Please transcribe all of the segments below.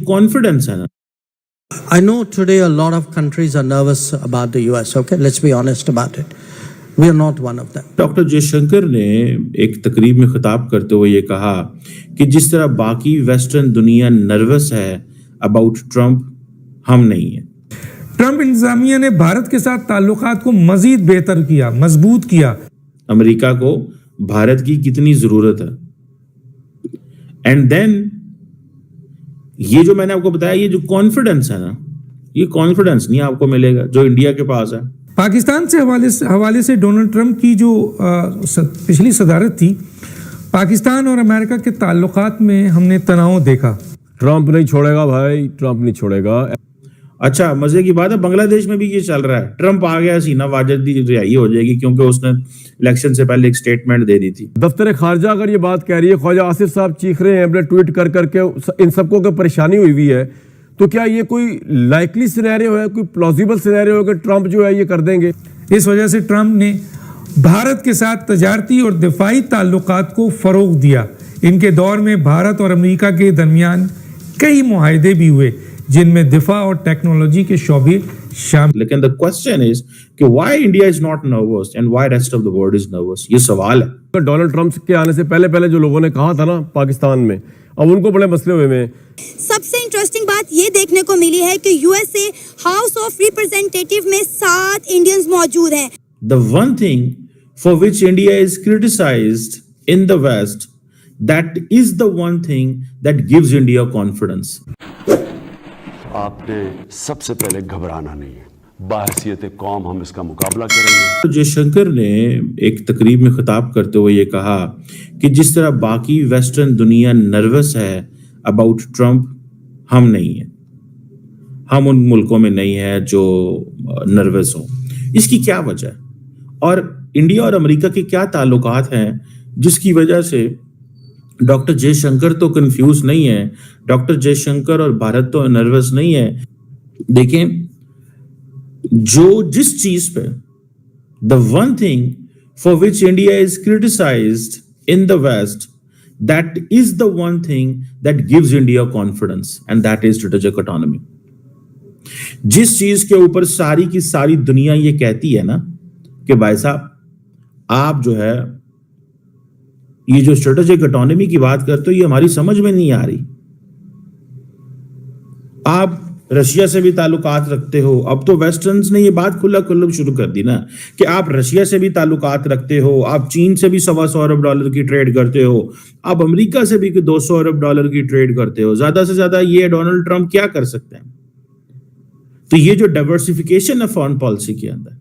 Confidence है ना। I know today a lot of countries are nervous about the US, okay? Let's be honest about it. We are not one of them. Doctor Jaishankar ने एक तकरीब में खिताब करते हुए ये कहा कि जिस तरह बाकी वेस्टर्न दुनिया नर्वस है अबाउट ट्रंप, हम नहीं है। ट्रंप इंतजामिया ने भारत के साथ ताल्लुकात को मजीद बेहतर किया, मजबूत किया। अमेरिका को भारत की कितनी जरूरत है। एंड देन ये जो मैंने आपको बताया, ये जो कॉन्फिडेंस है ना, ये कॉन्फिडेंस नहीं आपको मिलेगा जो इंडिया के पास है। पाकिस्तान से हवाले से डोनाल्ड ट्रंप की जो पिछली सदारत थी, पाकिस्तान और अमेरिका के ताल्लुकात में हमने तनाव देखा। ट्रंप नहीं छोड़ेगा भाई, ट्रंप नहीं छोड़ेगा। अच्छा, मजे की बात है, बांग्लादेश में भी ये चल रहा है। ट्रंप आ गया, हसीना वाजिद की रिहाई हो जाएगी क्योंकि उसने इलेक्शन से पहले एक स्टेटमेंट दे दी थी। दफ्तर खारजा अगर ये बात कह रही है, ख्वाजा आसिफ साहब चीख रहे हैं अपने ट्वीट कर करके, इन सबको को परेशानी हुई है, तो क्या ये कोई लाइकली सिनेरियो है, कोई प्लॉजिबल सिनेरियो है कि ट्रंप जो है ये कर देंगे? इस वजह से ट्रंप ने भारत के साथ तजारती और दिफाई ताल्लुकात को फरोग दिया। इनके दौर में भारत और अमेरिका के दरमियान कई मुआहदे भी हुए जिनमें दिफा और टेक्नोलॉजी के शोबे शामिल। लेकिन द क्वेश्चन इज कि why India is not nervous and why rest of the world is nervous, ये सवाल है। डोनाल्ड ट्रंप के आने से पहले पहले जो लोगों ने कहा था ना पाकिस्तान में, अब उनको बड़े मसले हुए हैं। सबसे इंटरेस्टिंग बात ये देखने को मिली है कि यूएसए हाउस ऑफ रिप्रेजेंटेटिव में 7 इंडियंस मौजूद हैं। The one thing for which India is criticized in the West, that is the one thing that gives India confidence. आपने सबसे पहले घबराना नहीं है, बाहसियत कौम हम इसका मुकाबला करेंगे। जयशंकर ने एक तकरीब में खिताब करते हुए ये कहा कि जिस तरह बाकी वेस्टर्न दुनिया नर्वस है अबाउट ट्रंप, हम नहीं है। हम उन मुल्कों में नहीं है जो नर्वस हो। इसकी क्या वजह है और इंडिया और अमेरिका के क्या ताल्लुकात हैं जिसकी वजह से डॉक्टर जयशंकर तो कंफ्यूज नहीं है, डॉक्टर जयशंकर और भारत तो नर्वस नहीं है। देखें, जिस चीज पे the one thing for which India is criticised in the West, that is the one thing that gives India confidence and that is strategic autonomy. जिस चीज के ऊपर सारी की सारी दुनिया ये कहती है ना कि भाई साहब आप जो है ये जो स्ट्रेटेजिक ऑटोनॉमी की बात करते हो ये हमारी समझ में नहीं आ रही। आप रशिया से भी ताल्लुकात रखते हो, अब तो वेस्टर्न्स ने ये बात खुला शुरू कर दी ना कि आप रशिया से भी ताल्लुकात रखते हो, आप चीन से भी $125 अरब की ट्रेड करते हो, आप अमेरिका से भी $200 अरब की ट्रेड करते हो। ज्यादा से ज्यादा ये डोनाल्ड ट्रंप क्या कर सकते हैं? तो ये जो डाइवर्सिफिकेशन है फॉरेन पॉलिसी के अंदर,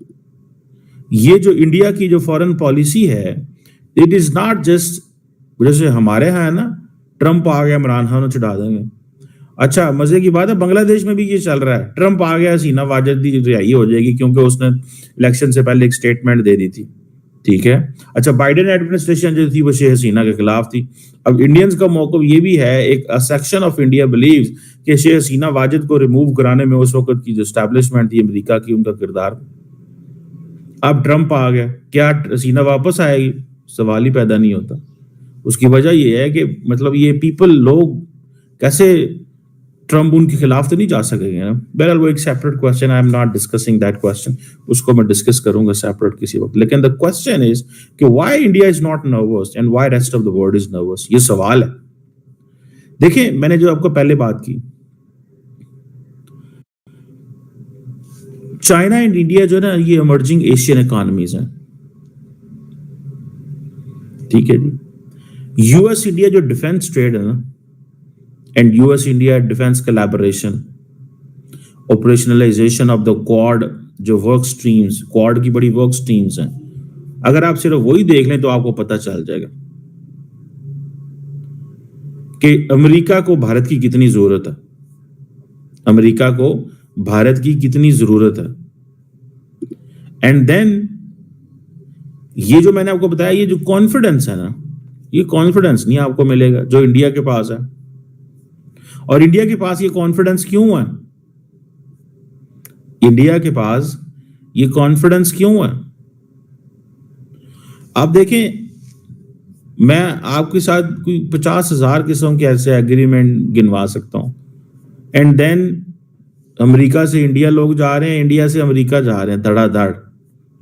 ये जो इंडिया की जो फॉरेन पॉलिसी है, इट इज नॉट जस्ट जैसे हमारे यहाँ है ना, ट्रंप आ गया इमरान खान चढ़ा देंगे। अच्छा, मजे की बात है, बांग्लादेश में भी ये चल रहा है। ट्रंप आ गया, हसीना वाजिद की रिहाई हो जाएगी क्योंकि उसने इलेक्शन से पहले एक स्टेटमेंट दे दी थी। ठीक है। अच्छा, बाइडेन एडमिनिस्ट्रेशन जो थी वो शेख हसीना के खिलाफ थी। अब इंडियंस का मौक़िफ़ ये भी है, एक सेक्शन ऑफ इंडिया बिलीव्स कि शेख हसीना वाजिद को रिमूव कराने में उस वक्त की जो एस्टैब्लिशमेंट थी अमेरिका की, उनका किरदार। अब ट्रंप आ गया, क्या हसीना वापस आएगी? सवाल ही पैदा नहीं होता। उसकी वजह ये है कि मतलब ये पीपल, लोग कैसे ट्रंप उनके खिलाफ तो नहीं जा सकेंगे ना। बहरहाल वो एक separate question, I am not discussing that question, उसको मैं डिस्कस करूंगा सेपरेट किसी वक्त। लेकिन द क्वेश्चन इज कि why India is not nervous and why rest of the world is nervous, ये सवाल है। देखिए, मैंने जो आपको पहले बात की, चाइना एंड इंडिया जो है ना, ये इमर्जिंग एशियन इकोनॉमीज हैं। ठीक है जी। यूएस इंडिया जो डिफेंस ट्रेड है ना, and US India defence collaboration, operationalisation of the quad, जो वर्क स्ट्रीम्स, क्वाड की बड़ी वर्क स्ट्रीम्स हैं, अगर आप सिर्फ वही देख लें तो आपको पता चल जाएगा कि अमेरिका को भारत की कितनी जरूरत है। अमेरिका को भारत की कितनी जरूरत है। एंड देन ये जो मैंने आपको बताया, ये जो कॉन्फिडेंस है ना, ये कॉन्फिडेंस नहीं आपको मिलेगा जो इंडिया के पास है। और इंडिया के पास ये कॉन्फिडेंस क्यों है? इंडिया के पास ये कॉन्फिडेंस क्यों है? आप देखें, मैं आपके साथ कोई 50,000 किस्म के ऐसे एग्रीमेंट गिनवा सकता हूं एंड देन अमेरिका से इंडिया लोग जा रहे हैं, इंडिया से अमेरिका जा रहे हैं, धड़ाधड़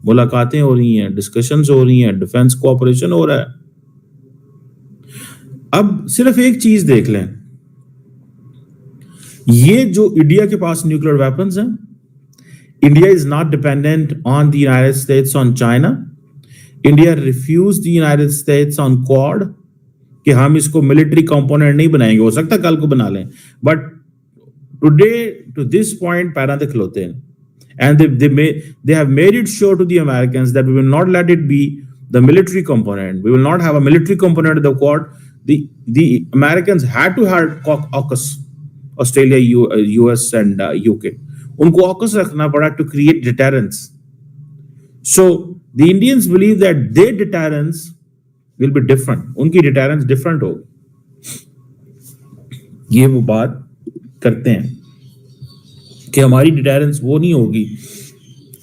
मुलाकातें हो रही हैं, डिस्कशंस हो रही हैं, डिफेंस कोऑपरेशन हो रहा है। अब सिर्फ एक चीज देख लें, ये जो इंडिया के पास न्यूक्लियर वेपन्स हैं, India is not dependent on the United States on China. India refuse the United States on Quad कि हम इसको मिलिट्री कंपोनेंट नहीं बनाएंगे, हो सकता है कल को बना लें, but today to this point पैरा दे खलोते हैं। And they have made it sure to the Americans that we will not let it be the military component. We will not have a military component of the Quad. The Americans had to have AUKUS, Australia, US and UK. उनको AUKUS रखना पड़ा to create deterrence. So the Indians believe that their deterrence will be different. उनकी deterrence different होगी। ये वो बात करते हैं कि हमारी डिटेरेंस वो नहीं होगी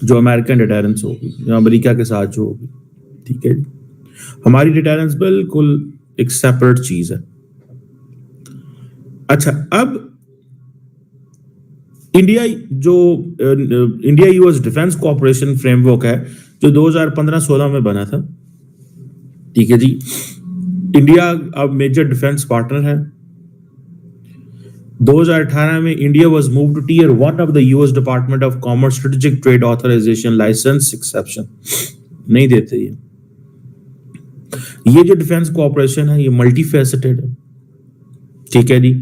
जो अमेरिकन डिटेरेंस होगी, जो अमेरिका के साथ जो होगी, ठीक है। हमारी डिटेरेंस बिल्कुल एक सेपरेट चीज है। अच्छा, अब India US defence cooperation framework है जो 2015-16 में बना था, ठीक है जी। इंडिया अब मेजर डिफेंस पार्टनर है। 2018 में India was moved to tier 1 of the US Department of Commerce strategic trade authorisation licence exception नहीं देते ये जो डिफेंस कोऑपरेशन है ये मल्टी फेसेटेड है, ठीक है जी।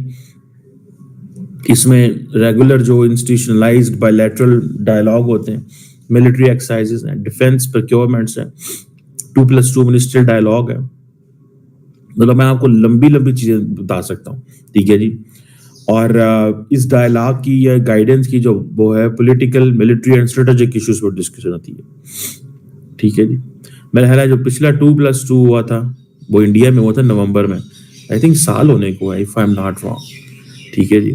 इसमें रेगुलर जो इंस्टीट्यूशनलाइज्ड बायलैटरल डायलॉग होते हैं, मिलिट्री एक्सरसाइजेस हैं, डिफेंस प्रोक्योरमेंट्स हैं, 2+2 मिनिस्ट्रियल डायलॉग है। मतलब मैं आपको लंबी चीजें बता सकता हूँ, ठीक है जी। और इस डायलॉग की या गाइडेंस की जो वो है political, military and strategic issues पर डिस्कशन होती है, ठीक है जी। मेरा ख्याल है जो पिछला 2+2 हुआ था वो इंडिया में हुआ था नवंबर में, आई थिंक साल होने को है, if I am not wrong, ठीक है जी।